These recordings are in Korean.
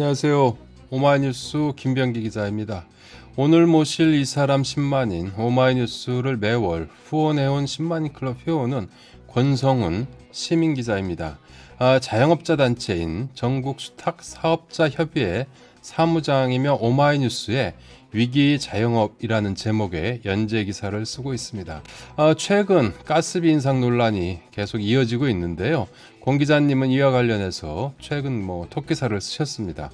안녕하세요. 오마이뉴스 김병기 기자입니다. 오늘 모실 이 사람 10만인 오마이뉴스를 매월 후원해온 10만인 클럽 회원은 권성훈 시민기자입니다. 자영업자 단체인 전국수탁사업자협의회 사무장이며 오마이뉴스에 위기 자영업이라는 제목의 연재 기사를 쓰고 있습니다. 최근 가스비 인상 논란이 계속 이어지고 있는데요. 권 기자님은 이와 관련해서 최근 톡기사를 쓰셨습니다.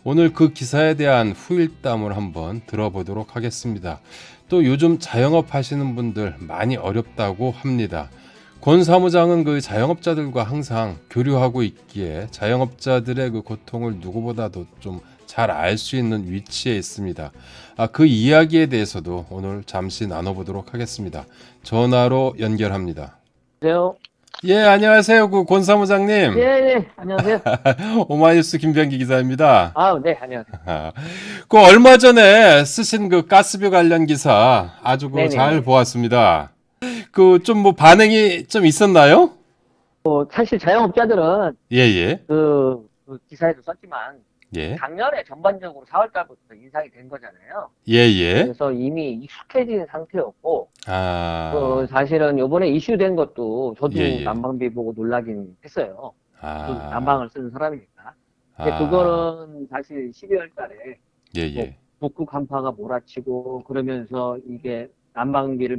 오늘 그 기사에 대한 후일담을 한번 들어보도록 하겠습니다. 또 요즘 자영업 하시는 분들 많이 어렵다고 합니다. 권 사무장은 그 자영업자들과 항상 교류하고 있기에 자영업자들의 그 고통을 누구보다도 좀 잘 알 수 있는 위치에 있습니다. 그 이야기에 대해서도 오늘 잠시 나눠보도록 하겠습니다. 전화로 연결합니다. 안녕하세요. 예, 안녕하세요. 그 권 사무장님. 네, 안녕하세요. 오마이뉴스 김병기 기자입니다. 네, 안녕하세요. 그 얼마 전에 쓰신 그 가스비 관련 기사 아주 잘 보았습니다. 그 좀 반응이 좀 있었나요? 사실 자영업자들은 예. 그 기사에도 썼지만 예. 작년에 전반적으로 4월 달부터 인상이 된 거잖아요. 예. 그래서 이미 익숙해진 상태였고, 아. 사실은 요번에 이슈된 것도 저도 예. 난방비 보고 놀라긴 했어요. 저도 난방을 쓰는 사람이니까. 근데 아. 그거는 사실 12월 달에 예. 북극 한파가 몰아치고 그러면서 이게 난방을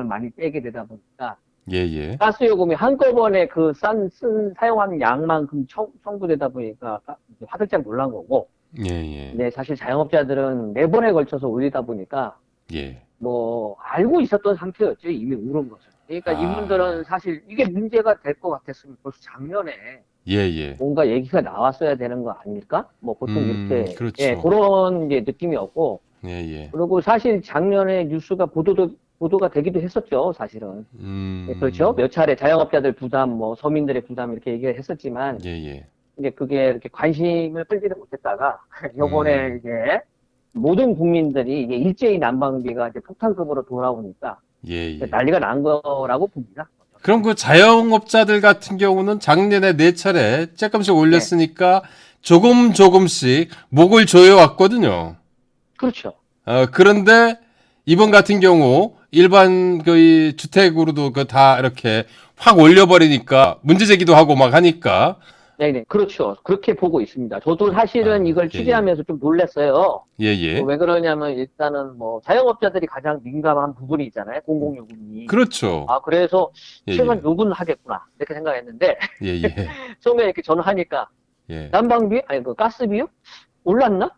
많이 빼게 되다 보니까 예. 가스 요금이 한꺼번에 사용하는 양만큼 청구되다 보니까 화들짝 놀란 거고. 예. 근데 사실 자영업자들은 4번에 걸쳐서 올리다 보니까 예. 알고 있었던 상태였죠. 이미 오른 것을. 그러니까 이분들은 사실 이게 문제가 될 것 같았으면 벌써 작년에 예. 뭔가 얘기가 나왔어야 되는 거 아닙니까? 보통 이렇게 그렇죠. 그런 이제 느낌이었고. 예. 그리고 사실 작년에 뉴스가 보도가 되기도 했었죠, 사실은. 그렇죠. 몇 차례 자영업자들 부담, 서민들의 부담 이렇게 얘기를 했었지만, 예. 이제 그게 이렇게 관심을 끌지를 못했다가, 요번에 이제 모든 국민들이 이제 일제히 난방비가 이제 폭탄급으로 돌아오니까, 예. 난리가 난 거라고 봅니다. 그럼 그 자영업자들 같은 경우는 작년에 4차례 조금씩 올렸으니까 조금씩 목을 조여왔거든요. 그렇죠. 그런데 이번 같은 경우 일반 그 주택으로도 다 이렇게 확 올려버리니까 문제 제기도 하고 막 하니까. 네네. 그렇죠. 그렇게 보고 있습니다. 저도 사실은 이걸 취재하면서 좀 놀랐어요. 예. 왜 그러냐면 일단은 자영업자들이 가장 민감한 부분이 있잖아요. 공공요금이. 그렇죠. 그래서 최소한 예. 요금은 하겠구나. 이렇게 생각했는데. 예. 처음에 이렇게 전화하니까. 예. 난방비? 아니, 가스비요? 올랐나?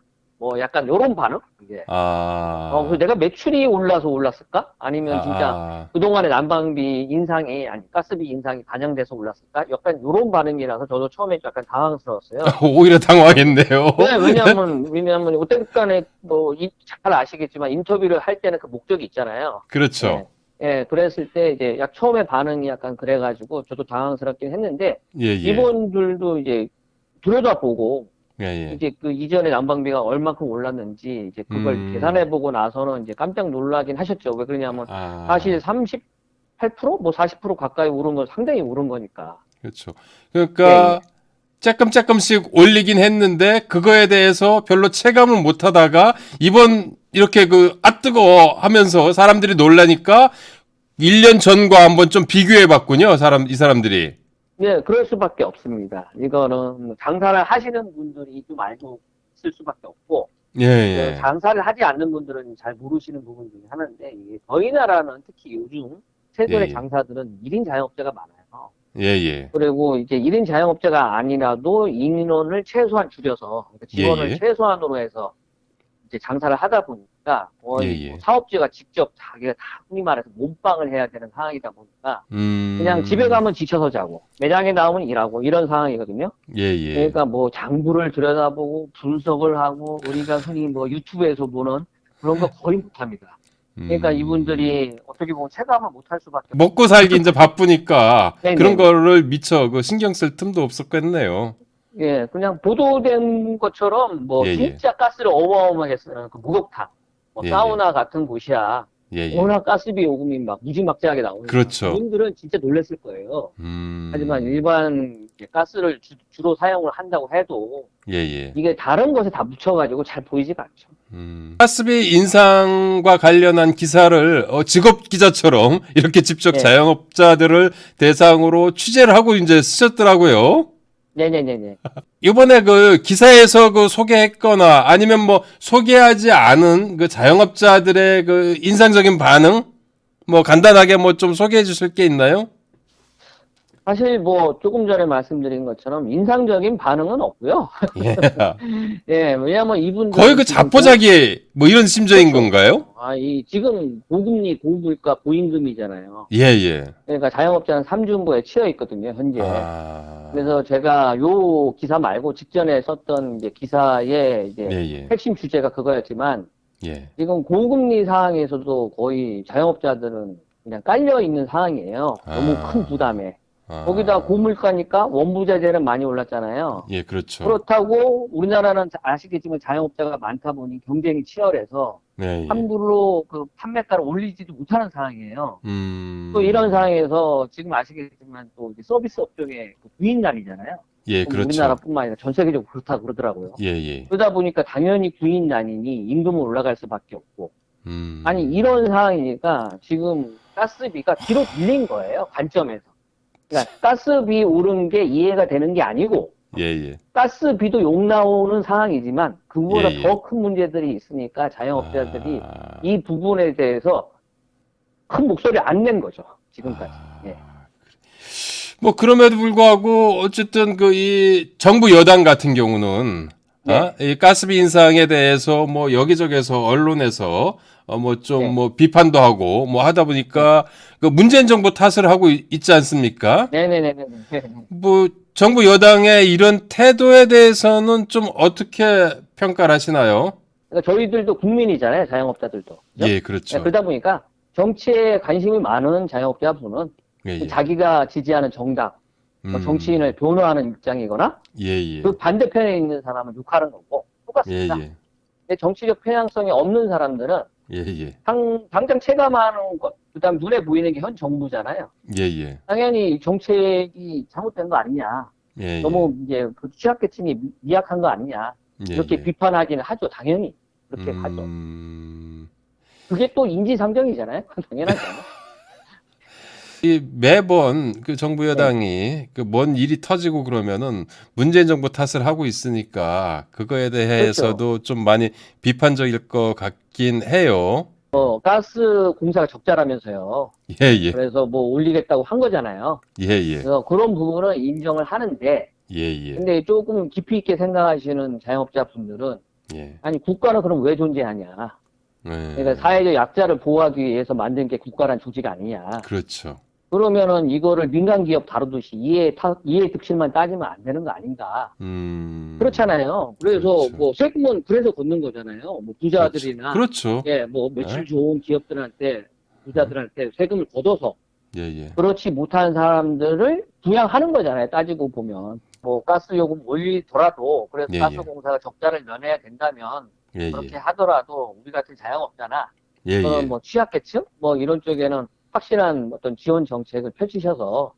약간 요런 반응? 이게. 그래서 내가 매출이 올랐을까? 아니면 진짜 그동안의 난방비 인상이, 가스비 인상이 반영돼서 올랐을까? 약간 요런 반응이라서 저도 처음에 약간 당황스러웠어요. 오히려 당황했네요. 네, 왜냐하면, 어떤 간에, 잘 아시겠지만, 인터뷰를 할 때는 그 목적이 있잖아요. 그렇죠. 예, 그랬을 때, 이제, 처음에 반응이 약간 그래가지고, 저도 당황스럽긴 했는데, 예. 이분들도 이제, 들여다보고, 예. 이제 그 이전에 난방비가 얼마큼 올랐는지, 이제 그걸 계산해보고 나서는 이제 깜짝 놀라긴 하셨죠. 왜 그러냐면, 사실 38%? 40% 가까이 오른 건 상당히 오른 거니까. 그렇죠. 그러니까, 조금씩 올리긴 했는데, 그거에 대해서 별로 체감을 못 하다가, 이번 이렇게 뜨거워 하면서 사람들이 놀라니까, 1년 전과 한번 좀 비교해 봤군요, 이 사람들이. 네, 그럴 수밖에 없습니다. 이거는 장사를 하시는 분들이 좀 알고 있을 수밖에 없고, 예. 장사를 하지 않는 분들은 잘 모르시는 부분 중에 하나인데, 저희 나라는 특히 요즘 최근의 장사들은 1인 자영업자가 많아요. 예. 그리고 이제 1인 자영업자가 아니라도 인원을 최소한 줄여서, 그러니까 직원을 최소한으로 해서 이제 장사를 하다 보니까 거의 사업주가 직접 자기가 다 흔히 말해서 몸빵을 해야 되는 상황이다 보니까 그냥 집에 가면 지쳐서 자고 매장에 나오면 일하고 이런 상황이거든요. 그러니까 장부를 들여다보고 분석을 하고 우리가 흔히 유튜브에서 보는 그런 거 거의 못합니다. 그러니까 이분들이 어떻게 보면 체감을 못할 수밖에 없어요. 먹고 살기 이제 바쁘니까 그런 거를 미처 신경 쓸 틈도 없었겠네요. 예, 그냥 보도된 것처럼 진짜 가스를 어마어마하게 쓰는 그 목욕탕, 사우나 같은 곳이야. 워낙 가스비 요금이 막 무지막지하게 나오니까 그렇죠. 그분들은 진짜 놀랐을 거예요. 하지만 일반 가스를 주로 사용을 한다고 해도 예. 이게 다른 것에 다 묻혀가지고 잘 보이지가 않죠. 가스비 인상과 관련한 기사를 직업 기자처럼 이렇게 직접 네. 자영업자들을 대상으로 취재를 하고 이제 쓰셨더라고요. 네네네네. 이번에 그 기사에서 그 소개했거나 아니면 뭐 소개하지 않은 그 자영업자들의 그 인상적인 반응? 뭐 간단하게 뭐 좀 소개해 주실 게 있나요? 사실 뭐 조금 전에 말씀드린 것처럼 인상적인 반응은 없고요. 예. 예, 왜냐면 이분들 거의 그 자포자기 뭐 이런 심정인 그렇죠. 건가요? 이 지금 고금리, 고물가, 고임금이잖아요. 예. 그러니까 자영업자는 삼중고에 치여 있거든요, 현재. 아. 그래서 제가 요 기사 말고 직전에 썼던 이제 기사의 이제 예. 핵심 주제가 그거였지만 예. 지금 고금리 상황에서도 거의 자영업자들은 그냥 깔려 있는 상황이에요. 너무 큰 부담에. 거기다 고물가니까 원부자재는 많이 올랐잖아요. 예, 그렇죠. 그렇다고 우리나라는 아시겠지만 자영업자가 많다 보니 경쟁이 치열해서 네. 함부로 그 판매가를 올리지도 못하는 상황이에요. 또 음. 이런 상황에서 지금 아시겠지만 또 이제 서비스 업종의 그 구인난이잖아요. 예, 그렇죠. 우리나라뿐만 아니라 전 세계적으로 그렇다 그러더라고요. 예. 그러다 보니까 당연히 구인난이니 임금은 올라갈 수밖에 없고. 음. 아니 이런 상황이니까 지금 가스비가 뒤로 밀린 거예요. 관점에서. 그러니까 가스비 오른 게 이해가 되는 게 아니고 예. 가스비도 욕 나오는 상황이지만 그보다 예. 더 큰 문제들이 있으니까 자영업자들이 이 부분에 대해서 큰 목소리 안 낸 거죠. 지금까지. 예. 뭐 그럼에도 불구하고 어쨌든 그 이 정부 여당 같은 경우는 네. 이 가스비 인상에 대해서 뭐 여기저기서 언론에서 뭐 좀 네. 뭐 비판도 하고 뭐 하다 보니까 그 문재인 정부 탓을 하고 있지 않습니까? 네네네네. 뭐 정부 여당의 이런 태도에 대해서는 좀 어떻게 평가를 하시나요? 그러니까 저희들도 국민이잖아요. 자영업자들도. 그죠? 예, 그렇죠. 네, 그러다 보니까 정치에 관심이 많은 자영업자분은 예. 자기가 지지하는 정당, 정치인을 변호하는 입장이거나 예. 그 반대편에 있는 사람은 욕하는 거고 똑같습니다. 근데 정치적 편향성이 없는 사람들은 예. 당장 체감하는 것, 그다음 눈에 보이는 게 현 정부잖아요. 예. 당연히 정책이 잘못된 거 아니냐. 예. 너무 이제 그 취약계층이 미약한 거 아니냐. 이렇게 비판하기는 하죠. 당연히 그렇게 하죠. 그게 또 인지상정이잖아요. 당연하잖아요. 이 매번 그 정부 여당이 그 뭔 일이 터지고 그러면은 문재인 정부 탓을 하고 있으니까 그거에 대해서도 그렇죠. 좀 많이 비판적일 것 같긴 해요. 가스 공사가 적자라면서요. 예. 그래서 뭐 올리겠다고 한 거잖아요. 예. 그래서 그런 부분은 인정을 하는데, 예. 근데 조금 깊이 있게 생각하시는 자영업자분들은 예. 아니 국가는 그럼 왜 존재하냐? 그러니까 사회적 약자를 보호하기 위해서 만든 게 국가란 조직 아니냐? 그렇죠. 그러면은 이거를 민간 기업 다루듯이 이해 득실만 따지면 안 되는 거 아닌가? 그렇잖아요. 그래서 그렇죠. 뭐 세금은 그래서 걷는 거잖아요. 뭐 부자들이나 그렇죠. 예, 뭐 매출 좋은 기업들한테 부자들한테 세금을 걷어서 예. 그렇지 못한 사람들을 부양하는 거잖아요. 따지고 보면 뭐 가스 요금 올리더라도 그래서 예. 가스공사가 적자를 면해야 된다면 예. 그렇게 하더라도 우리 같은 자영업자나 예. 또는 뭐 취약계층 뭐 이런 쪽에는 확실한 어떤 지원 정책을 펼치셔서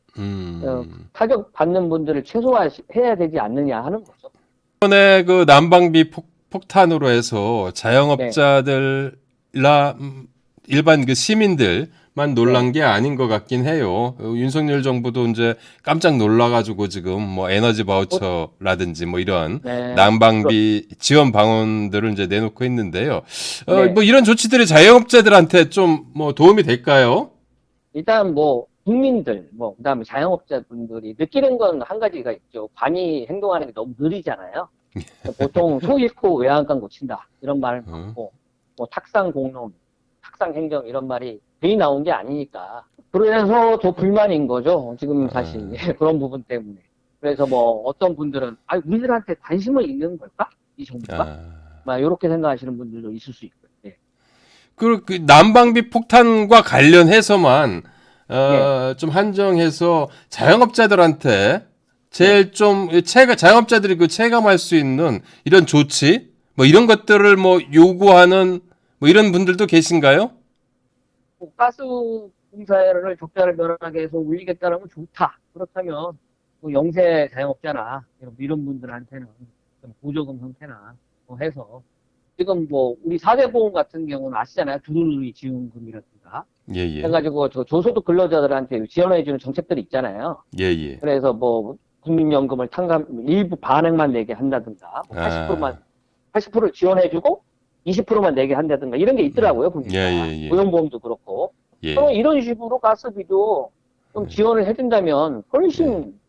타격 받는 분들을 최소화해야 되지 않느냐 하는 거죠. 이번에 그 난방비 폭탄으로 해서 자영업자들이나 일반 그 시민들만 놀란 게 아닌 것 같긴 해요. 윤석열 정부도 이제 깜짝 놀라가지고 지금 뭐 에너지 바우처라든지 뭐 이런 난방비 지원 방안들을 이제 내놓고 있는데요. 뭐 이런 조치들이 자영업자들한테 좀 뭐 도움이 될까요? 일단 뭐 국민들, 뭐 그다음에 자영업자분들이 느끼는 건 한 가지가 있죠. 관이 행동하는 게 너무 느리잖아요. 보통 소 잃고 외양간 고친다 이런 말을 듣고 뭐 탁상 공론, 탁상 행정 이런 말이 괜히 나온 게 아니니까. 그래서 더 불만인 거죠. 지금 사실 그런 부분 때문에. 그래서 뭐 어떤 분들은 우리들한테 관심을 있는 걸까? 이 정부가? 막 이렇게 생각하시는 분들도 있을 수 있고요. 그 난방비 폭탄과 관련해서만 좀 한정해서 자영업자들한테 제일 좀 자영업자들이 그 체감할 수 있는 이런 조치 뭐 이런 것들을 뭐 요구하는 뭐 이런 분들도 계신가요? 가스 공사를 적자를 면하게 해서 올리겠다는 건 좋다. 그렇다면 뭐 영세 자영업자나 이런 분들한테는 좀 보조금 형태나 뭐 해서 지금 뭐 우리 사대보험 같은 경우는 아시잖아요. 두루루리 지원금이라든가 예, 예. 해가지고 저 조소득 근로자들한테 지원해주는 정책들이 있잖아요. 예, 예. 그래서 뭐 국민연금을 일부 반액만 내게 한다든가 뭐 80%를 지원해주고 20%만 내게 한다든가 이런 게 있더라고요. 보니까 예. 고용보험도 그렇고 예. 그럼 이런 식으로 가스비도 좀 지원을 해준다면 훨씬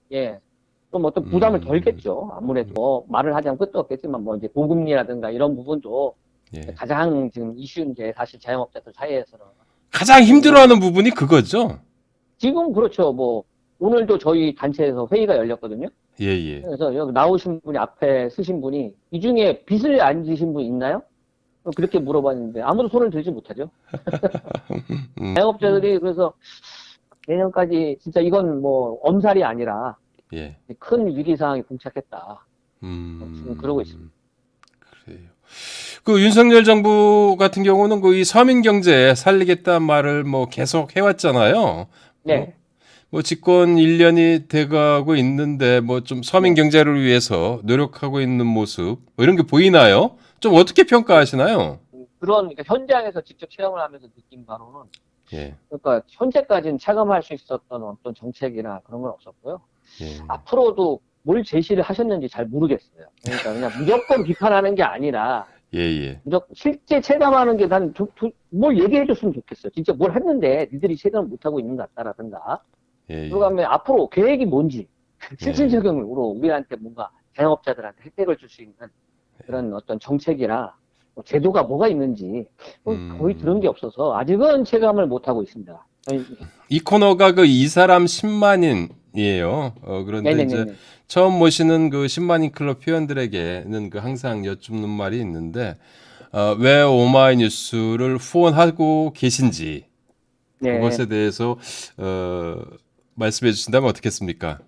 좀 어떤 부담을 덜겠죠. 아무래도 말을 하자면 끝도 없겠지만 뭐 이제 고금리라든가 이런 부분도 가장 지금 이슈인 게 사실 자영업자들 사이에서는 가장 힘들어하는 부분이 그거죠. 지금 그렇죠. 뭐 오늘도 저희 단체에서 회의가 열렸거든요. 예. 그래서 여기 나오신 분이 앞에 쓰신 분이 이 중에 빚을 안 지신 분 있나요? 그렇게 물어봤는데 아무도 손을 들지 못하죠. 자영업자들이 그래서 내년까지 진짜 이건 뭐 엄살이 아니라 큰 위기 상황이 봉착했다. 지금 그러고 있습니다. 그래요. 그 윤석열 정부 같은 경우는 그 이 서민 경제 살리겠다는 말을 뭐 계속 해왔잖아요. 네. 뭐 집권 1년이 돼가고 있는데 뭐 좀 서민 경제를 위해서 노력하고 있는 모습 뭐 이런 게 보이나요? 좀 어떻게 평가하시나요? 그러니까 현장에서 직접 체험을 하면서 느낀 바로는 그러니까 현재까지는 체감할 수 있었던 어떤 정책이나 그런 건 없었고요. 앞으로도 뭘 제시를 하셨는지 잘 모르겠어요. 그러니까 그냥 무조건 비판하는 게 아니라 무조건 실제 체감하는 게 난 뭘 얘기해 줬으면 좋겠어요. 진짜 뭘 했는데 니들이 체감을 못하고 있는 것 같다라든가. 그러면 앞으로 계획이 뭔지 실질 적용으로 우리한테 뭔가 자영업자들한테 혜택을 줄 수 있는 그런 어떤 정책이나 제도가 뭐가 있는지 거의 들은 게 없어서 아직은 체감을 못하고 있습니다. 이 코너가 그 이 사람 10만인이에요. 그런데 네네네네. 이제 처음 모시는 그 10만인 클럽 회원들에게는 그 항상 여쭙는 말이 있는데 왜 오마이뉴스를 후원하고 계신지 그것에 대해서 말씀해 주신다면 어떻겠습니까?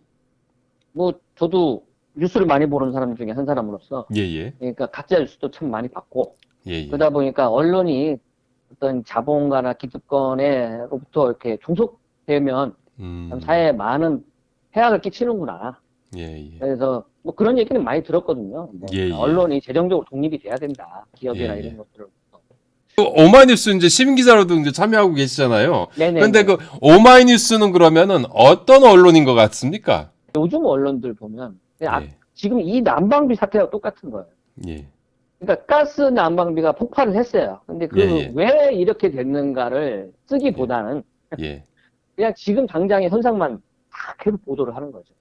뭐 저도 뉴스를 많이 보는 사람 중에 한 사람으로서 그러니까 가짜 뉴스도 참 많이 봤고 그러다 보니까 언론이 어떤 자본가나 기득권으로부터 이렇게 종속되면 사회에 많은 해악을 끼치는구나. 그래서 뭐 그런 얘기는 많이 들었거든요. 뭐 언론이 재정적으로 독립이 돼야 된다. 기업이나 이런 것들을. 오마이뉴스 이제 시민 기자로도 이제 참여하고 계시잖아요. 네네. 그런데 그 오마이뉴스는 그러면은 어떤 언론인 것 같습니까? 요즘 언론들 보면 지금 이 난방비 사태와 똑같은 거예요. 그러니까 가스 난방비가 폭발을 했어요. 근데 왜 이렇게 됐는가를 쓰기보다는 그냥 지금 당장의 현상만 다 계속 보도를 하는 거죠.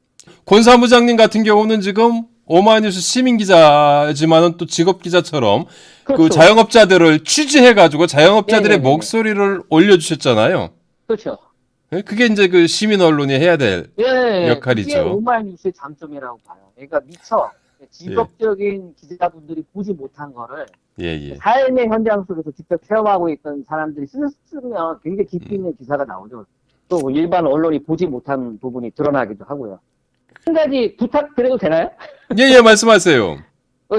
권 사무장님 같은 경우는 지금 오마이뉴스 시민 기자지만은 또 직업 기자처럼 그 자영업자들을 취재해가지고 자영업자들의 목소리를 올려주셨잖아요. 그렇죠. 그게 이제 그 시민 언론이 해야 될 역할이죠. 그게 오마이뉴스의 장점이라고 봐요. 그러니까 미처 직업적인 기자분들이 보지 못한 거를 삶의 현장 속에서 직접 체험하고 있던 사람들이 쓰면 굉장히 깊이 있는 기사가 나오죠. 또 일반 언론이 보지 못한 부분이 드러나기도 하고요. 한 가지 부탁드려도 되나요? 말씀하세요.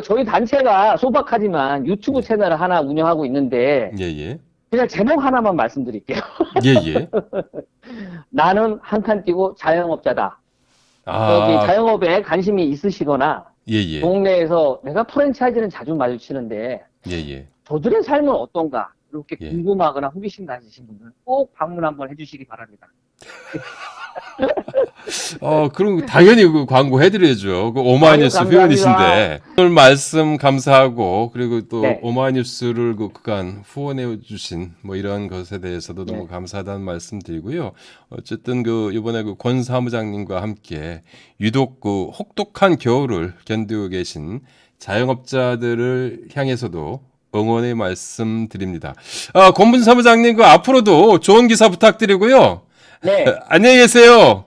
저희 단체가 소박하지만 유튜브 채널을 하나 운영하고 있는데 그냥 제목 하나만 말씀드릴게요. 나는 한 칸 띄고 자영업자다. 여기 자영업에 관심이 있으시거나 동네에서 내가 프랜차이즈는 자주 마주치는데 저들의 삶은 어떤가 이렇게 궁금하거나 호기심 가지신 분들은 꼭 방문 한번 해주시기 바랍니다. 그럼 당연히 그 광고 해드려야죠. 그 오마이뉴스 회원이신데 오늘 말씀 감사하고 그리고 또 오마이뉴스를 그간 후원해주신 뭐 이런 것에 대해서도 너무 감사하다는 말씀드리고요. 어쨌든 그 이번에 그 권 사무장님과 함께 유독 그 혹독한 겨울을 견디고 계신 자영업자들을 향해서도 응원의 말씀드립니다. 권분 사무장님 그 앞으로도 좋은 기사 부탁드리고요. 안녕히 계세요.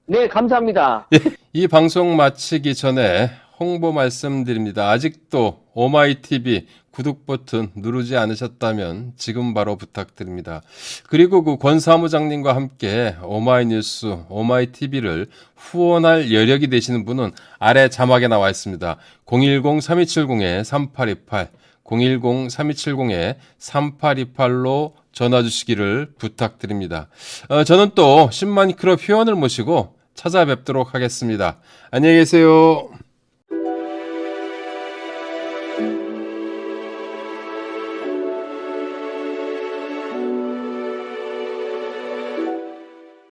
네, 감사합니다. 이 방송 마치기 전에 홍보 말씀드립니다. 아직도 오마이TV 구독 버튼 누르지 않으셨다면 지금 바로 부탁드립니다. 그리고 그 권 사무장님과 함께 오마이뉴스, 오마이TV를 후원할 여력이 되시는 분은 아래 자막에 나와 있습니다. 010-3270-3828 010-3270-3828로 전화 주시기를 부탁드립니다. 저는 또 10만 클럽 회원을 모시고 찾아뵙도록 하겠습니다. 안녕히 계세요.